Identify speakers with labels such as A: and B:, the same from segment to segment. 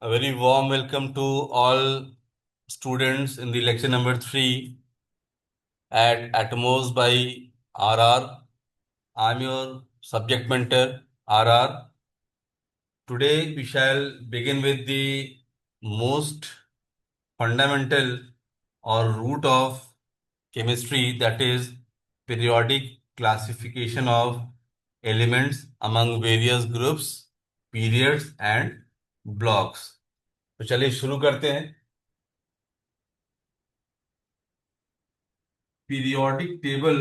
A: A very warm welcome to all students in the lecture number 3 at Atomos by RR. I'm your subject mentor, RR. Today we shall begin with the most fundamental or root of chemistry, that is periodic classification of elements among various groups, periods and blocks. तो चलिए शुरू करते हैं। Periodic table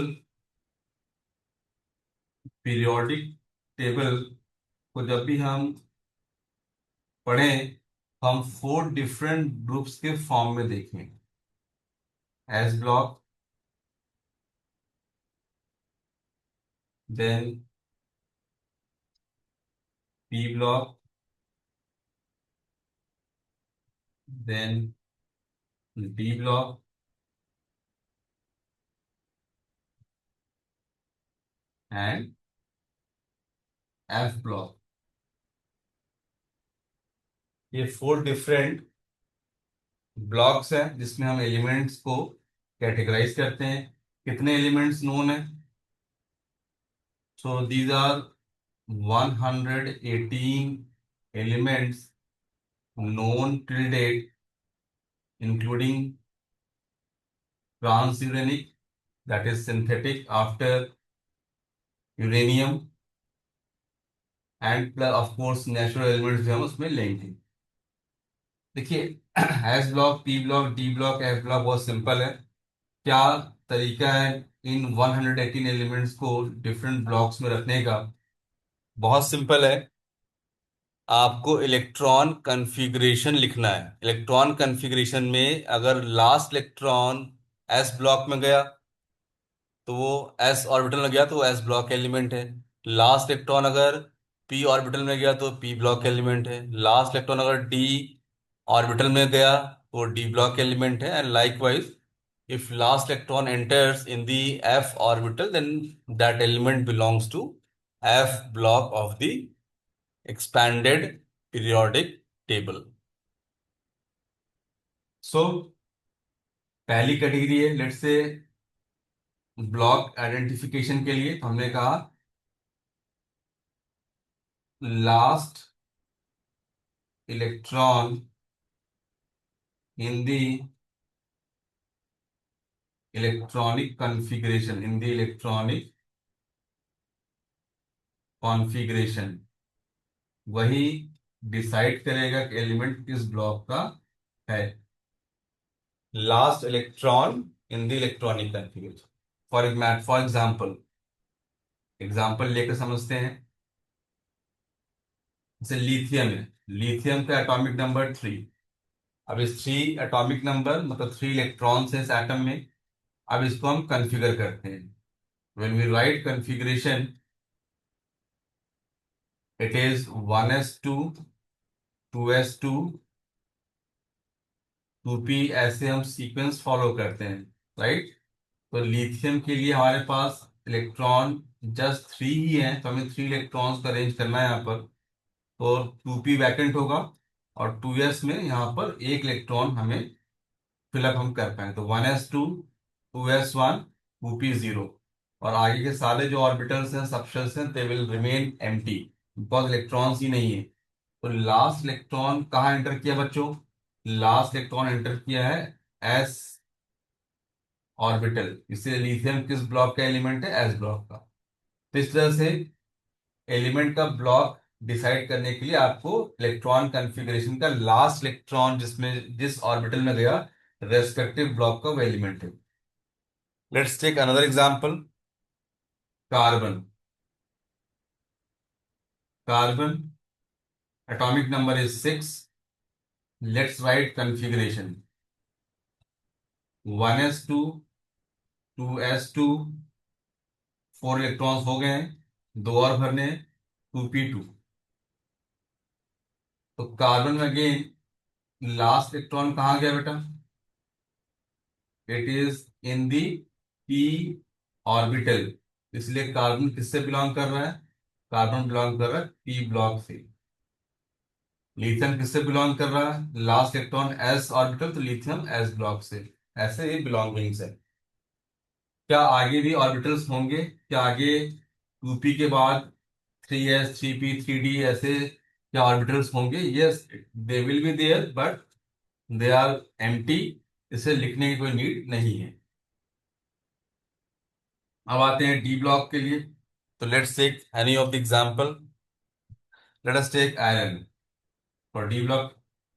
A: periodic table को जब भी हम पढ़ें, हम 4 डिफरेंट ग्रुप्स के फॉर्म में देखें। S block, then p block, then d block and F block. ये 4 डिफरेंट ब्लॉक्स हैं जिसमें हम एलिमेंट्स को कैटेगराइज करते हैं। कितने एलिमेंट्स नोन है? So these are 118 elements known till date, including transuranic, that is synthetic after uranium, and plus of course natural elements जो हम उसमें लेंगे। देखिए, S block, P block, D block, F block बहुत सिंपल है। क्या तरीका है इन 118 एलिमेंट्स को डिफरेंट ब्लॉक्स में रखने का? बहुत सिंपल है। आपको इलेक्ट्रॉन कन्फिग्रेशन लिखना है। इलेक्ट्रॉन कन्फिग्रेशन में अगर लास्ट इलेक्ट्रॉन एस ब्लॉक में गया तो वो एस ऑर्बिटल में गया तो वो एस ब्लॉक एलिमेंट है। लास्ट इलेक्ट्रॉन अगर पी ऑर्बिटल में गया तो पी ब्लॉक एलिमेंट है। लास्ट इलेक्ट्रॉन अगर डी ऑर्बिटल में गया तो डी ब्लॉक एलिमेंट है। And likewise if last electron enters in the f orbital then that element belongs to f block of the expanded periodic table. सो पहली category है, let's say block identification के लिए हमने कहा last electron in the electronic configuration, in the electronic configuration वही decide करेगा कि एलिमेंट किस ब्लॉक का है। Last electron in the electronic configuration. For example लेकर समझते हैं। जैसे लिथियम है, लिथियम का एटॉमिक नंबर 3। अब इस 3 एटॉमिक नंबर मतलब 3 इलेक्ट्रॉन्स है इस एटम में। अब इसको हम कॉन्फ़िगर करते हैं। When we write configuration, it is 1s2 2s2 2p, ऐसे हम सीक्वेंस फॉलो करते हैं, राइट। तो लिथियम के लिए हमारे पास इलेक्ट्रॉन जस्ट 3 ही है, तो हमें 3 इलेक्ट्रॉन्स का अरेंज करना है यहाँ पर। तो 2p वैकेंट होगा और 2s में यहाँ पर एक इलेक्ट्रॉन हमें फिलअप हम कर पाए। तो 1s2 2s1 2p0, और आगे के सारे जो ऑर्बिटल्स हैं, सबशेल्स हैं, they will remain empty because electrons ही नहीं है। तो लास्ट इलेक्ट्रॉन कहाँ एंटर किया बच्चों? लास्ट इलेक्ट्रॉन एंटर किया है एस ऑर्बिटल। इससे लिथियम किस ब्लॉक का एलिमेंट है? एस ब्लॉक का। तो इस तरह से एलिमेंट का ब्लॉक डिसाइड करने के लिए आपको इलेक्ट्रॉन कॉन्फ़िगरेशन का लास्ट इलेक्ट्रॉन जिसमें जिस ऑर्बिटल में गया रेस्पेक्टिव ब्लॉक का वो एलिमेंट है। Let's take another example. Carbon. Carbon atomic number is 6। Let's write configuration. 1s2 2s2, 4 electrons हो गए हैं, दो और भरने हैं, 2p2। तो कार्बन में अगेन लास्ट इलेक्ट्रॉन कहाँ गया बेटा? It is in the P orbital. इसलिए कार्बन किससे बिलोंग कर रहा है? कार्बन बिलोंग कर रहा है पी ब्लॉक से। लिथियम किससे बिलोंग कर रहा है? लास्ट इलेक्ट्रॉन एस ऑर्बिटल, तो लिथियम एस ब्लॉक से। ऐसे ये बिलोंगिंग्स है। क्या आगे भी ऑर्बिटल्स होंगे? क्या आगे 2p के बाद 3s 3p 3d ऐसे क्या ऑर्बिटल्स होंगे? Yes, they will be there, but they are empty. इसे लिखने की कोई नीड नहीं है। अब आते हैं डी ब्लॉक के लिए। तो let's take any of the example. Let us take iron for d block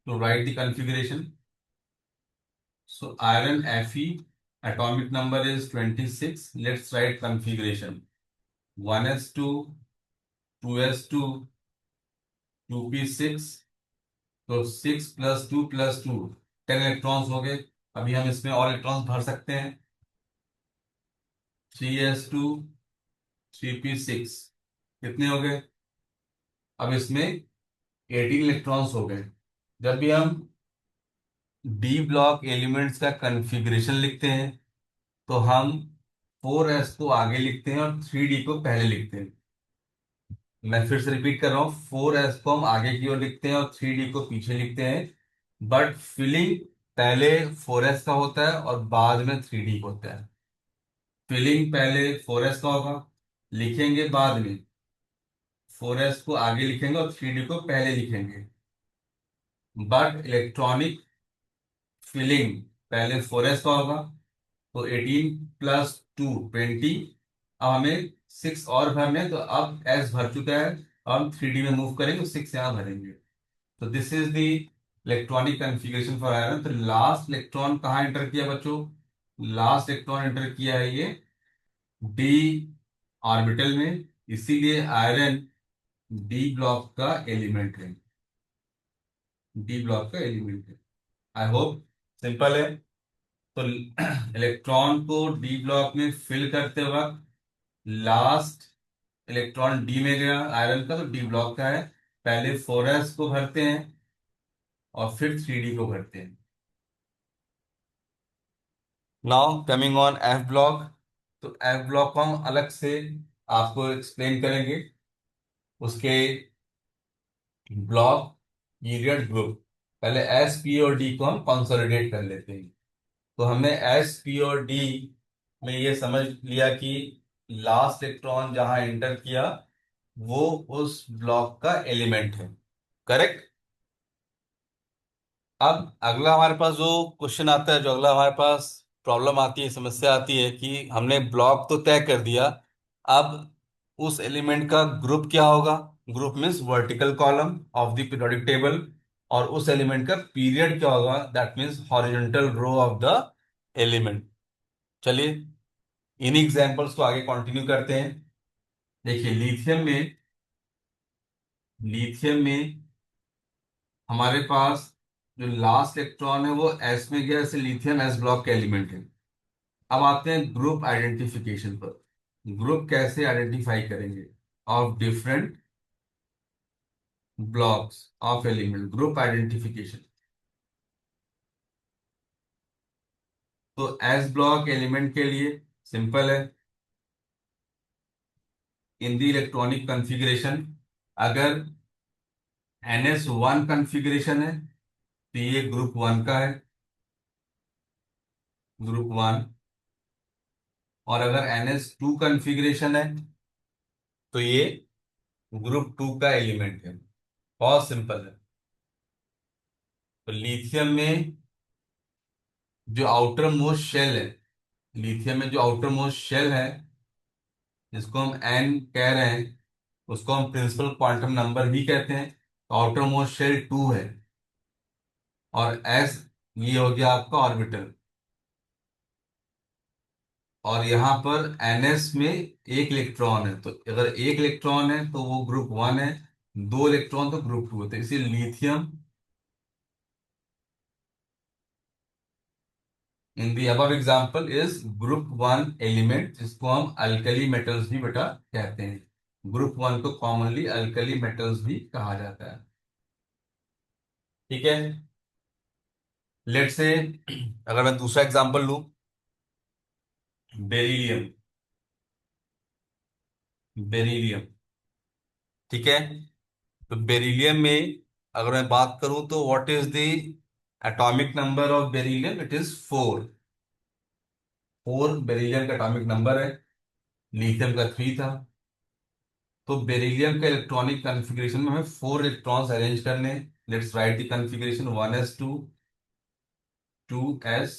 A: to write the configuration. So iron Fe, atomic number is 26. Let's write configuration. 1s2, 2s2, 2p6. तो 6 plus 2 plus 2, 10 electrons हो गए। अभी हम इसमें और electrons भर सकते हैं। 3s2, 3p6, कितने हो गए? अब इसमें 18 इलेक्ट्रॉन्स हो गए। जब भी हम डी ब्लॉक एलिमेंट्स का कॉन्फ़िगरेशन लिखते हैं तो हम 4s को आगे लिखते हैं और 3d को पहले लिखते हैं। मैं फिर से रिपीट कर रहा हूँ, 4s को हम आगे की ओर लिखते हैं और 3d को पीछे लिखते हैं। बट फिलिंग पहले 4s का होता है और बाद में 3d का होता है। फिलिंग पहले 4s का होगा, लिखेंगे बाद में। 4s को आगे लिखेंगे और 3d को पहले लिखेंगे। बट इलेक्ट्रॉनिक फिलिंग पहले 4s का होगा। तो 18 प्लस 2 20। अब हमें 6 और भरने हैं, तो अब s भर चुका है। अब हम 3d में मूव करेंगे तो 6 यहाँ भरेंगे। तो this is the electronic configuration for iron. तो लास्ट इलेक्ट्रॉन कहाँ एंटर किया बच्चों? लास्ट इलेक्ट्रॉन एंटर किया है ये डी ऑर्बिटल में, इसीलिए आयरन डी ब्लॉक का एलिमेंट है। डी ब्लॉक का एलिमेंट है। आई होप सिंपल है। तो इलेक्ट्रॉन को डी ब्लॉक में फिल करते वक्त लास्ट इलेक्ट्रॉन डी में गया आयरन का, तो डी ब्लॉक का है। पहले 4s को भरते हैं और फिर 3d को भरते हैं। Now coming on F block. तो एफ ब्लॉक को हम अलग से आपको एक्सप्लेन करेंगे। उसके ब्लॉक पीरियड ग्रुप, पहले एस पी और डी को हम कंसोलिडेट कर लेते हैं। तो हमने एस पी और डी में ये समझ लिया कि लास्ट इलेक्ट्रॉन जहां एंटर किया वो उस ब्लॉक का एलिमेंट है। करेक्ट। अब अगला हमारे पास जो क्वेश्चन आता है, जो अगला हमारे पास प्रॉब्लम आती है, समस्या आती है कि हमने ब्लॉक तो तय कर दिया, अब उस एलिमेंट का ग्रुप क्या होगा? Group means vertical column of the periodic table. और उस एलिमेंट का पीरियड क्या होगा? That means horizontal row of the element. चलिए इन एग्जांपल्स को आगे कंटिन्यू करते हैं। देखिए लिथियम में हमारे पास जो लास्ट इलेक्ट्रॉन है वो एस में गया, जैसे लिथियम एस ब्लॉक के एलिमेंट है। अब आते हैं ग्रुप आइडेंटिफिकेशन पर। ग्रुप कैसे आइडेंटिफाई करेंगे of different blocks of element? Group identification. तो एस ब्लॉक एलिमेंट के लिए सिंपल है। इन दी इलेक्ट्रॉनिक कॉन्फ़िगरेशन, अगर NS1 कॉन्फ़िगरेशन है तो ये ग्रुप वन का है, ग्रुप वन। और अगर NS2 कॉन्फ़िगरेशन है तो ये ग्रुप टू का एलिमेंट है। बहुत सिंपल है। तो लिथियम में जो आउटर मोस्ट शेल है, लिथियम में जो आउटर मोस्ट शेल है, जिसको हम एन कह रहे हैं, उसको हम प्रिंसिपल क्वांटम नंबर भी कहते हैं। तो आउटर मोस्ट शेल 2 है। और एस, ये हो गया आपका ऑर्बिटल। और यहाँ पर NS में एक इलेक्ट्रॉन है, तो अगर एक इलेक्ट्रॉन है तो वो ग्रुप वन है, दो इलेक्ट्रॉन तो ग्रुप टू होते हैं। इसीलिए lithium in the above example is group one element, जिसको हम अल्कली मेटल्स भी बेटा कहते हैं। ग्रुप वन को कॉमनली अल्कली मेटल्स भी कहा जाता है। ठीक है। लेट से अगर मैं दूसरा एग्जांपल लूं, बेरिलियम। बेरिलियम, ठीक है। तो बेरिलियम में अगर मैं बात करूं तो what is the atomic number of beryllium, it is 4। 4 beryllium का एटॉमिक नंबर है, लिथियम का 3 था। तो बेरिलियम का इलेक्ट्रॉनिक कॉन्फ़िगरेशन में हमें 4 इलेक्ट्रॉन्स अरेंज करने। Let's write the configuration 1s2, 2s,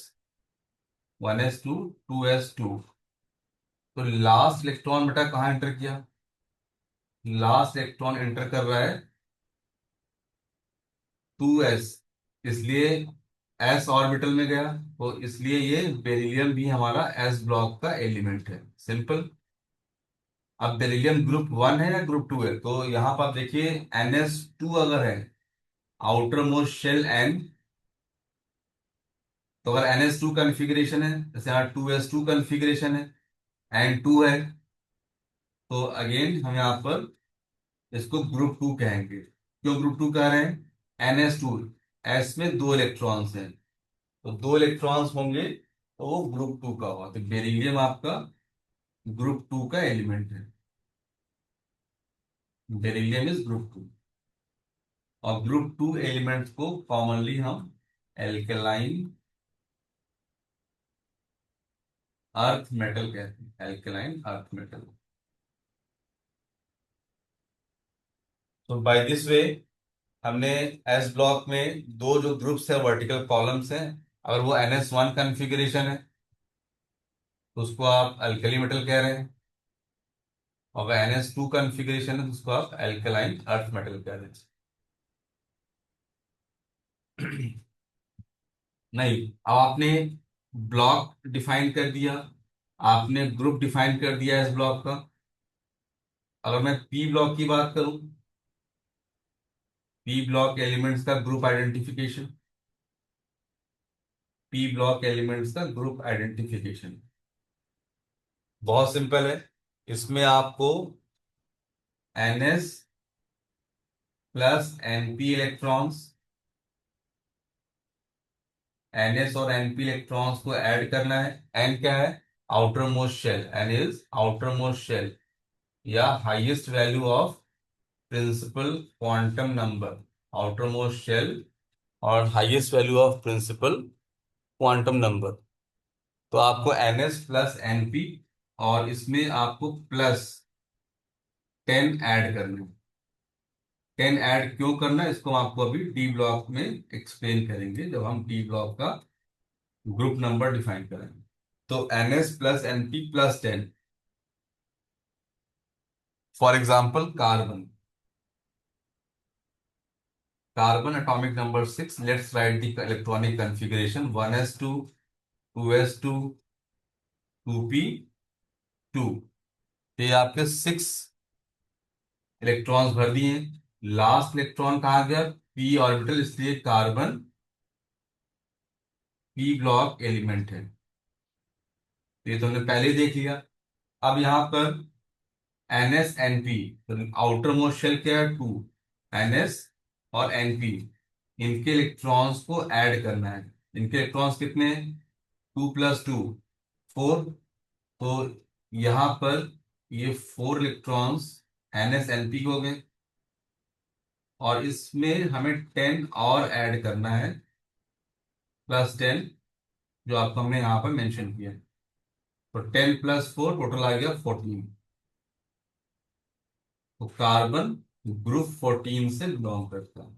A: 1s2, 2s2। तो लास्ट इलेक्ट्रॉन बेटा कहाँ एंटर किया? लास्ट इलेक्ट्रॉन एंटर कर रहा है 2s, इसलिए s ऑर्बिटल में गया, तो इसलिए ये बेरिलियम भी हमारा s ब्लॉक का एलिमेंट है। सिंपल। अब बेरिलियम ग्रुप 1 है या ग्रुप 2 है? तो यहां पर आप देखिए NS2 अगर है, आउटर मोस्ट शेल n, तो अगर NS2 कॉन्फ़िगरेशन है, जैसे यहाँ 2s2 कॉन्फ़िगरेशन है, N2 है, तो अगेन हम यहाँ पर इसको ग्रुप 2 कहेंगे। क्यों ग्रुप 2 कह रहे हैं? NS2, s में 2 इलेक्ट्रॉन्स हैं, तो 2 इलेक्ट्रॉन्स होंगे तो वो ग्रुप 2 का हुआ। तो बेरिलियम आपका ग्रुप 2 का एलिमेंट है। Beryllium is group 2। और ग्रुप 2 एलिमेंट्स को कॉमनली हम एल्केलाइन अर्थ मेटल कहते हैं। Alkaline earth metal. तो बाय दिस वे हमने एस ब्लॉक में दो जो ग्रुप्स है, वर्टिकल कॉलम्स हैं, अगर वो NS1 कॉन्फ़िगरेशन है तो उसको आप अल्कली मेटल कह रहे हैं, और अगर NS2 कॉन्फ़िगरेशन है तो उसको आप एल्कलाइन अर्थ मेटल कह रहे हैं। नहीं, अब आपने ब्लॉक डिफाइन कर दिया, आपने ग्रुप डिफाइन कर दिया इस ब्लॉक का। अगर मैं पी ब्लॉक की बात करूं, पी ब्लॉक एलिमेंट्स का group identification, P block elements का ग्रुप आइडेंटिफिकेशन बहुत सिंपल है। इसमें आपको NS plus NP electrons, NS और NP इलेक्ट्रॉन्स को ऐड करना है। N क्या है? Outer most shell. N is outer most shell या highest value of principal quantum number. Outer most shell और highest value of principal quantum number. तो आपको NS प्लस NP, और इसमें आपको प्लस 10 ऐड करना है। 10 ऐड क्यों करना है इसको हम आपको अभी डी ब्लॉक में एक्सप्लेन करेंगे, जब हम डी ब्लॉक का ग्रुप नंबर डिफाइन करेंगे। तो NS plus NP plus 10। For example carbon, carbon atomic number 6। Let's right the electronic configuration 1s2, 2s2, 2p2। ये आपके 6 इलेक्ट्रॉन्स भर दिए। लास्ट इलेक्ट्रॉन कहाँ गया? p ऑर्बिटल, इसलिए कार्बन p ब्लॉक एलिमेंट है। तो ये तो हमने पहले ही देख लिया। अब यहाँ पर NS NP, तो आउटर मोस्ट शेल क्या है? 2। NS और NP, इनके इलेक्ट्रॉन्स को ऐड करना है। इनके इलेक्ट्रॉन्स कितने हैं? 2 प्लस 2, 4। तो यहाँ पर ये 4 इलेक्ट्रॉन्स NS NP हो गए, और इसमें हमें 10 और ऐड करना है, प्लस 10, जो आपको हमने यहाँ पर मेंशन किया है। तो 10 प्लस 4 टोटल आ गया 14। तो कार्बन ग्रुप 14 से बिलोंग करता है।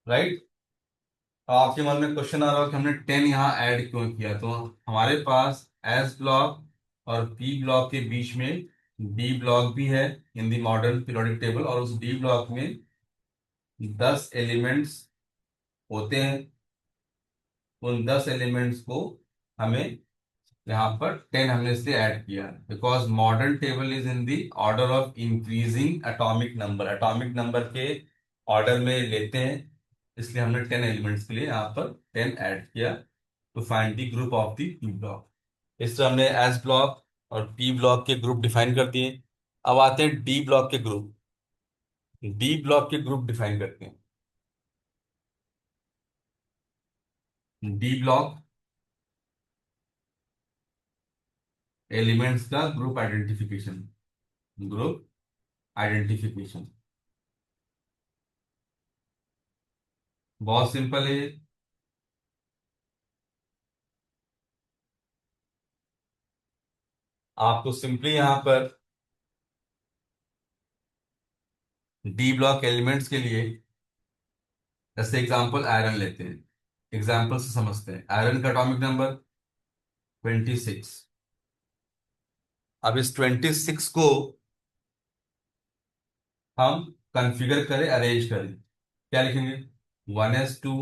A: राइट। तो आपके मन में क्वेश्चन आ रहा हो कि हमने 10 यहाँ ऐड क्यों किया? तो हमारे पास एस ब्लॉक और पी ब्लॉक के बीच में डी ब्लॉक भी है in the modern periodic table, और उस डी ब्लॉक में 10 एलिमेंट्स होते हैं। उन 10 एलिमेंट्स को हमें यहाँ पर 10 हमने इसलिए ऐड किया because modern table is in the order of increasing atomic number, atomic number के ऑर्डर में लेते हैं, इसलिए हमने 10 एलिमेंट्स के लिए यहाँ पर 10 ऐड किया to find the group of the p block. इस तरह हमने एस ब्लॉक और पी ब्लॉक के ग्रुप डिफाइन कर दिए। अब आते हैं डी ब्लॉक के ग्रुप। डी ब्लॉक के ग्रुप डिफाइन करते हैं। डी ब्लॉक एलिमेंट्स का ग्रुप आइडेंटिफिकेशन, ग्रुप आइडेंटिफिकेशन। बहुत सिंपल है ये। आपको सिंपली यहां पर डी ब्लॉक एलिमेंट्स के लिए, जैसे एग्जांपल आयरन लेते हैं, एग्जांपल से समझते हैं। आयरन का एटॉमिक नंबर 26। अब इस 26 को हम कंफिगर करें, अरेंज करें, क्या लिखेंगे? 1s2,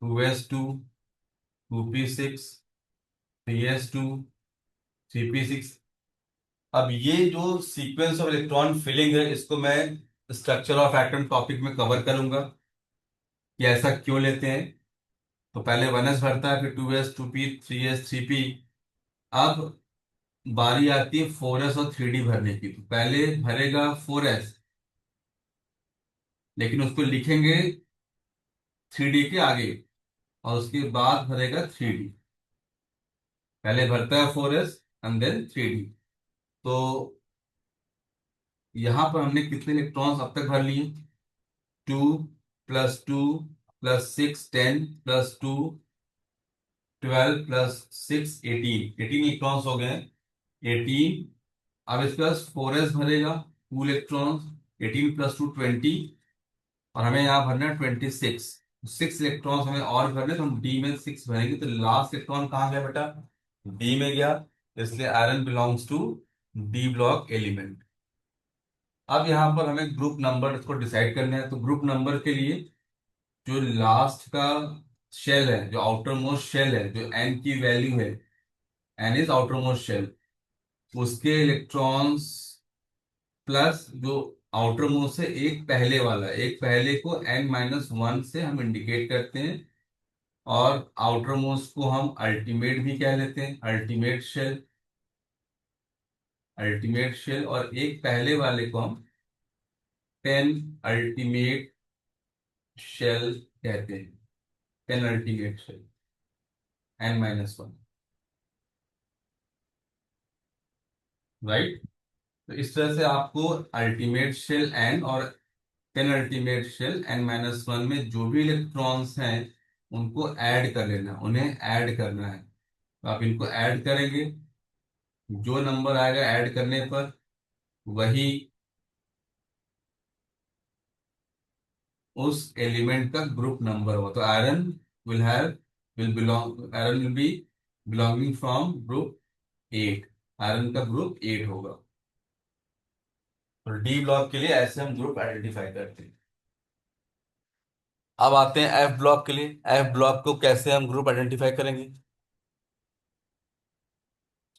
A: 2s2, 2p6, 3s2, 3p6। अब ये जो सीक्वेंस ऑफ इलेक्ट्रॉन फिलिंग है, इसको मैं स्ट्रक्चर ऑफ एटम टॉपिक में कवर करूंगा कि ऐसा क्यों लेते हैं। तो पहले 1s भरता है, फिर 2s, 2p, 3s, 3p। अब बारी आती है 4s और 3d भरने की। तो पहले भरेगा 4s, लेकिन उसको लिखेंगे 3d के आगे, और उसके बाद भरेगा 3d। पहले भरता है 4s एंड देन 3d। तो यहां पर हमने कितने इलेक्ट्रॉन्स अब तक भर लिए? 2 + 2 + 6 10 + 2 12 + 6 18। 18 इलेक्ट्रॉन्स हो गए। 18। अब इसके पास 4s भरेगा 2 इलेक्ट्रॉन्स। 18 + 2 20। और हमें यहाँ भरना है 26। 6 इलेक्ट्रॉन्स हमें और भरने, तो हम डी में 6 भरेंगे। तो लास्ट इलेक्ट्रॉन कहाँ गया बेटा? डी में गया। इसलिए iron belongs to d block element. अब यहाँ पर हमें ग्रुप नंबर इसको डिसाइड करना है। तो ग्रुप नंबर के लिए जो लास्ट का शेल है, जो आउटर मोस्ट शेल है, जो एन की वैल्यू है, n is outer most shell, उसके इलेक्ट्रॉन्स प्लस जो आउटर मोस्ट से एक पहले वाला, एक पहले को n-1 से हम इंडिकेट करते हैं। और आउटर मोस्ट को हम अल्टीमेट भी कह लेते हैं, अल्टीमेट शेल। Ultimate shell. और एक पहले वाले को हम पेन अल्टीमेट शेल कहते हैं। Penultimate shell, n-1। Right. तो इस तरह से आपको अल्टीमेट शेल एन और पेन अल्टीमेट शेल n-1 में जो भी इलेक्ट्रॉन्स हैं उनको ऐड कर लेना, उन्हें ऐड करना है। तो आप इनको ऐड करेंगे, जो नंबर आएगा ऐड करने पर वही उस एलिमेंट का ग्रुप नंबर होगा। तो iron will have iron will be belonging from group 8। Iron का ग्रुप 8 होगा। तो डी ब्लॉक के लिए ऐसे हम ग्रुप आइडेंटिफाई करते हैं। अब आते हैं एफ ब्लॉक के लिए। एफ ब्लॉक को कैसे हम ग्रुप आइडेंटिफाई करेंगे?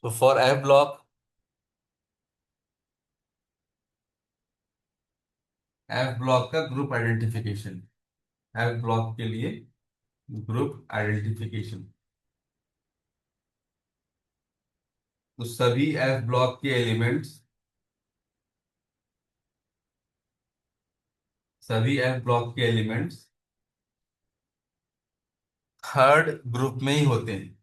A: तो for F block, F block का ग्रुप आइडेंटिफिकेशन, एफ ब्लॉक के लिए ग्रुप आइडेंटिफिकेशन। तो सभी एफ ब्लॉक के एलिमेंट्स, सभी एफ ब्लॉक के एलिमेंट्स थर्ड ग्रुप में ही होते हैं।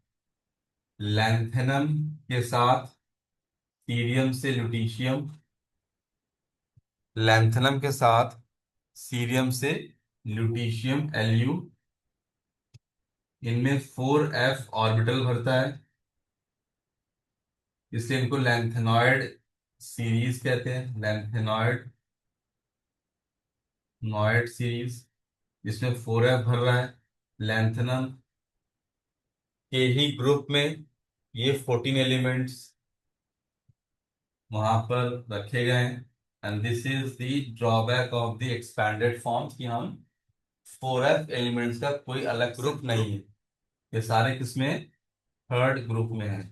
A: लैंथेनम के साथ सीरियम से ल्यूटीशियम, लैंथेनम के साथ सीरियम से ल्यूटीशियम Lu, इनमें 4f ऑर्बिटल भरता है, इसलिए इनको लैंथेनॉइड सीरीज कहते हैं। लैंथेनॉइड नॉइड सीरीज, जिसमें 4f भर रहा है। लैंथेनम के ही ग्रुप में ये 14 एलिमेंट्स वहां पर रखे गए हैं। And this is the drawback of the expanded forms कि हम 4f एलिमेंट्स का कोई अलग ग्रुप नहीं है। ये सारे किसमें? थर्ड ग्रुप में है।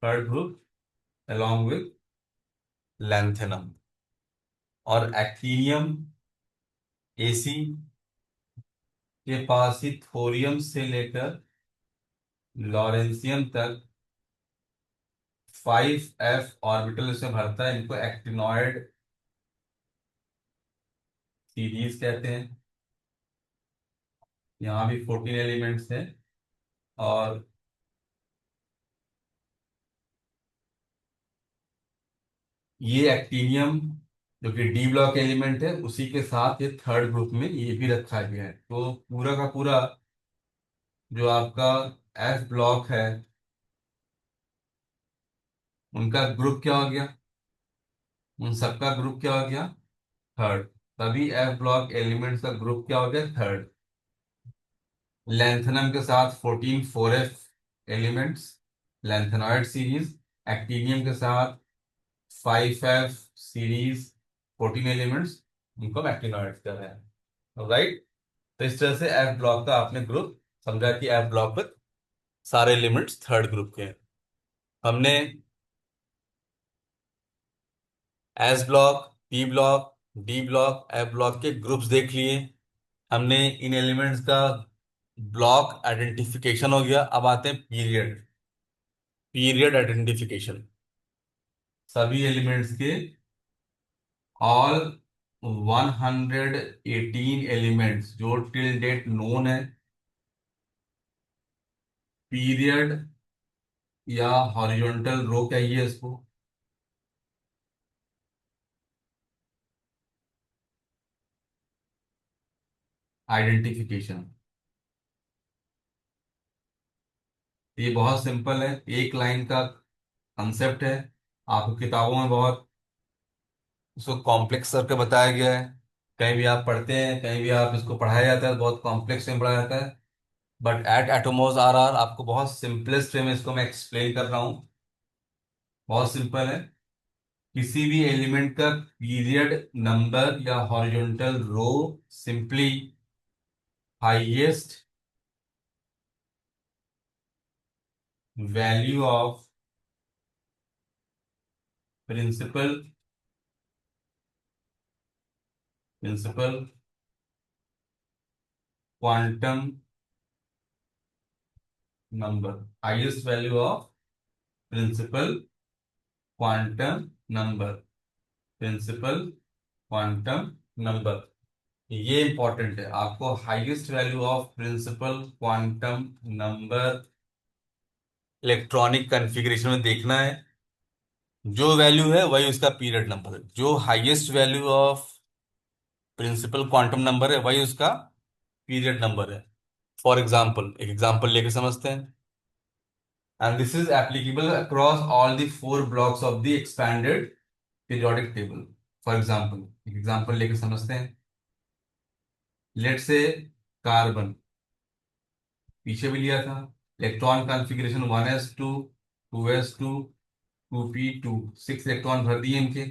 A: Third group along with lanthanum. और एक्टीनियम एसी के पास ही थोरियम से लेकर लॉरेंसियम तक 5f ऑर्बिटल से भरता है। इनको एक्टिनॉइड सीरीज कहते हैं। यहाँ भी 14 एलिमेंट्स हैं। और ये एक्टिनियम जो कि डी ब्लॉक एलिमेंट है, उसी के साथ ये थर्ड ग्रुप में ये भी रखा गया है। तो पूरा का पूरा जो आपका एफ ब्लॉक है, उनका ग्रुप क्या हो गया, उन सबका ग्रुप क्या हो गया, थर्ड। तभी एफ ब्लॉक एलिमेंट्स का ग्रुप क्या हो गया, थर्ड। लैंथनम के साथ 14 4f elements, lanthanoid series. Actinium के साथ 5f सीरीज, 14 एलिमेंट्स, उनको एक्टिनॉइड्स का है। राइट। तो इस तरह से एफ ब्लॉक का आपने ग्रुप समझा कि एफ ब्लॉक में सारे एलिमेंट्स थर्ड ग्रुप के हैं। हमने s block, P block, D block, F block के ग्रुप्स देख लिए। हमने इन एलिमेंट्स का ब्लॉक आइडेंटिफिकेशन हो गया। अब आते हैं पीरियड, पीरियड आइडेंटिफिकेशन। सभी एलिमेंट्स के, ऑल 118 एलिमेंट्स जो टिल डेट नोन है, पीरियड या हॉरिजॉन्टल रो कहिए इसको, आइडेंटिफिकेशन। ये बहुत सिंपल है, एक लाइन का कंसेप्ट है। आपको किताबों में बहुत उसको कॉम्प्लेक्स करके बताया गया है। कहीं भी आप पढ़ते हैं, कहीं भी आप इसको पढ़ाया जाता है, बहुत कॉम्प्लेक्स में पढ़ाया जाता है। बट एट एटोमोस आर आर आपको बहुत सिंपलेस्ट वे में इसको मैं एक्सप्लेन कर रहा हूँ। बहुत सिंपल है। किसी भी एलिमेंट का पीरियड नंबर या horizontal row simply highest value of principal, principal quantum number, highest value of principal quantum number, principal quantum number. ये इंपॉर्टेंट है, आपको highest value of principal quantum number electronic configuration में देखना है। जो value है वही उसका पीरियड नंबर है। जो highest value of principal quantum number है वही उसका पीरियड नंबर है। फॉर एग्जाम्पल, एक एग्जाम्पल लेके समझते हैं। And this is applicable across all the four blocks of the expanded periodic table. For example, एक एग्जाम्पल लेके समझते हैं। लेट से कार्बन, पीछे भी लिया था, electron configuration 1s2, 2s2, 2p2, 6 electron भर दिए इनके।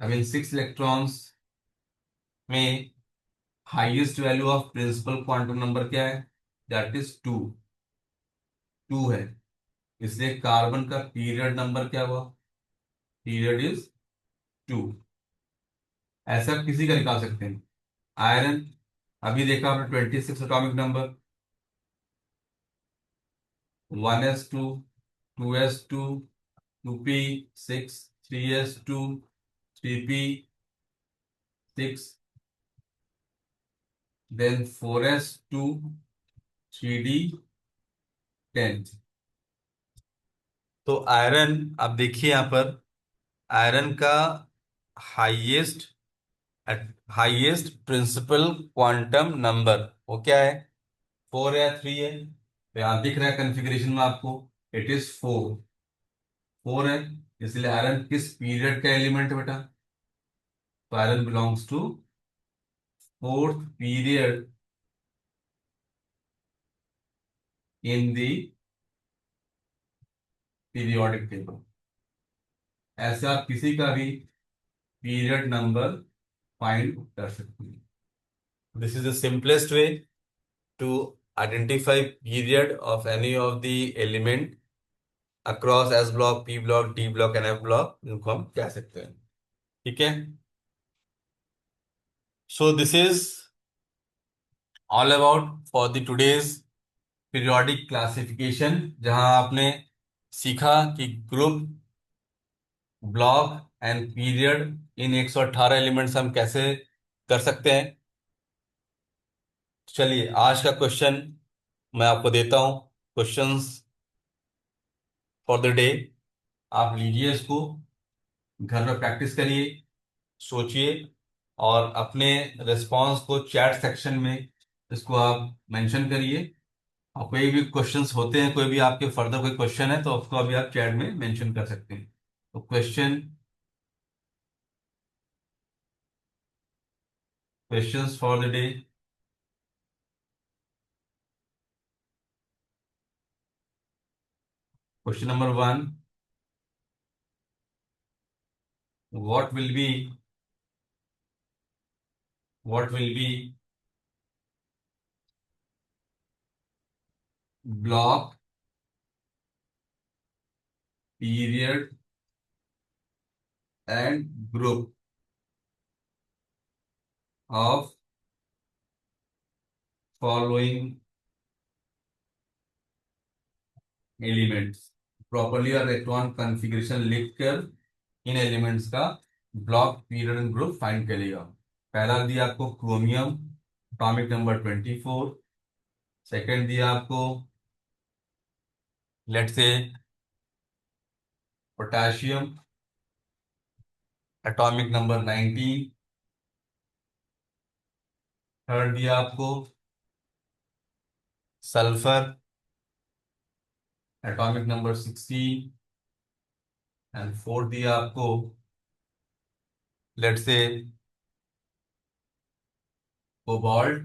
A: अब इन 6 इलेक्ट्रॉन्स में highest value of principal quantum number क्या है, दैट इज 2, 2 है। इसलिए कार्बन का पीरियड नंबर क्या हुआ, पीरियड इज 2। ऐसा किसी का निकाल सकते हैं। आयरन, अभी देखा आपने 26 atomic number, 1s2, 2s2, 2p6, 3s2, 3p6, then 4s2, 3d10। तो आयरन, आप देखिए यहां पर आयरन का highest, highest principal quantum number वो क्या है, 4 या 3 है। तो यहां दिख रहा है कन्फिग्रेशन में आपको, इट इज 4, 4 है। इसलिए आयरन किस पीरियड का एलिमेंट है बेटा, तो iron belongs to fourth period in the periodic table. ऐसे आप किसी का भी पीरियड नंबर फाइंड कर सकते हैं। This is the simplest way to identify period of any of the element across S block, P block, D block and F block, इनको हम कह सकते हैं। ठीक है। So this is all about for the today's periodic classification, जहां आपने सीखा कि ग्रुप, ब्लॉक एंड पीरियड, इन 118 एलिमेंट्स हम कैसे कर सकते हैं। चलिए आज का क्वेश्चन मैं आपको देता हूं, क्वेश्चंस फॉर द डे। आप लीजिए इसको, घर में प्रैक्टिस करिए, सोचिए, और अपने रिस्पॉन्स को चैट सेक्शन में इसको आप मेंशन करिए। और कोई भी क्वेश्चंस होते हैं, कोई भी आपके फर्दर कोई क्वेश्चन है, तो उसको अभी आप चैट में मेंशन कर सकते हैं। तो questions for the day. Question number 1, what will be what will be block period and group of following elements. Properly और इलेक्ट्रॉन कॉन्फ़िगरेशन लिखकर इन एलिमेंट्स का block period and group find करिएगा। पहला दिया आपको क्रोमियम, एटॉमिक नंबर 24। सेकंड दिया आपको, let's say, potassium, atomic number 19। Third दिया आपको sulphur, atomic number 16। And fourth दिया आपको, लेट्स से, कोबाल्ट,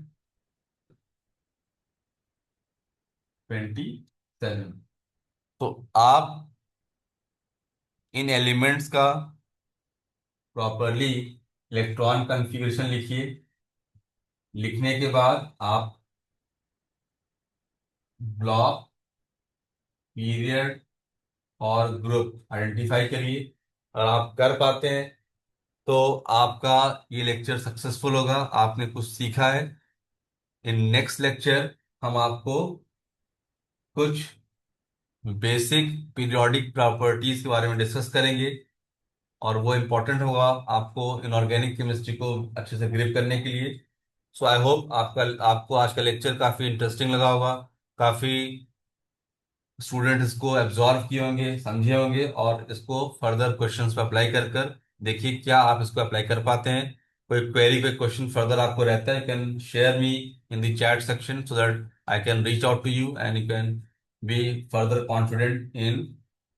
A: 27। तो आप इन एलिमेंट्स का प्रॉपरली इलेक्ट्रॉन कॉन्फ़िगरेशन लिखिए। लिखने के बाद आप ब्लॉक, पीरियड और ग्रुप आइडेंटिफाई करिए। और आप कर पाते हैं तो आपका ये लेक्चर सक्सेसफुल होगा, आपने कुछ सीखा है। इन नेक्स्ट लेक्चर हम आपको कुछ बेसिक पीरियोडिक प्रॉपर्टीज के बारे में डिस्कस करेंगे, और वो इम्पोर्टेंट होगा आपको इनऑर्गेनिक केमिस्ट्री को अच्छे से ग्रिप करने के लिए। सो आई होप आपको आज का लेक्चर काफ़ी इंटरेस्टिंग लगा होगा, काफ़ी स्टूडेंट इसको एब्जॉर्व किए होंगे, समझे होंगे, और इसको फर्दर क्वेश्चंस पे अप्लाई कर कर देखिए क्या आप इसको अप्लाई कर पाते हैं। कोई क्वेरी, कोई क्वेश्चन फर्दर आपको रहता है, you can share me in the chat section so that I can reach out to you and you can be further confident in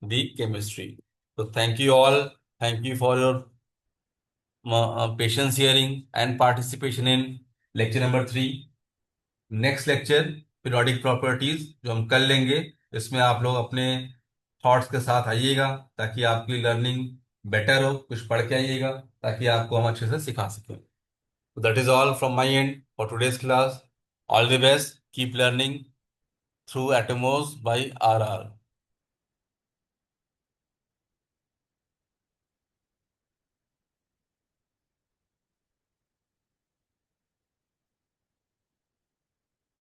A: the chemistry. तो thank you all, thank you for your patience hearing and participation in lecture number 3। Next lecture periodic properties जो हम कल लेंगे, इसमें आप लोग अपने thoughts के साथ आइएगा ताकि आपकी लर्निंग बेटर हो, कुछ पढ़ के आइएगा ताकि आपको हम अच्छे से सिखा सकें। That is all from my and for today's class. All the best, keep learning through एटमोस बाय RR।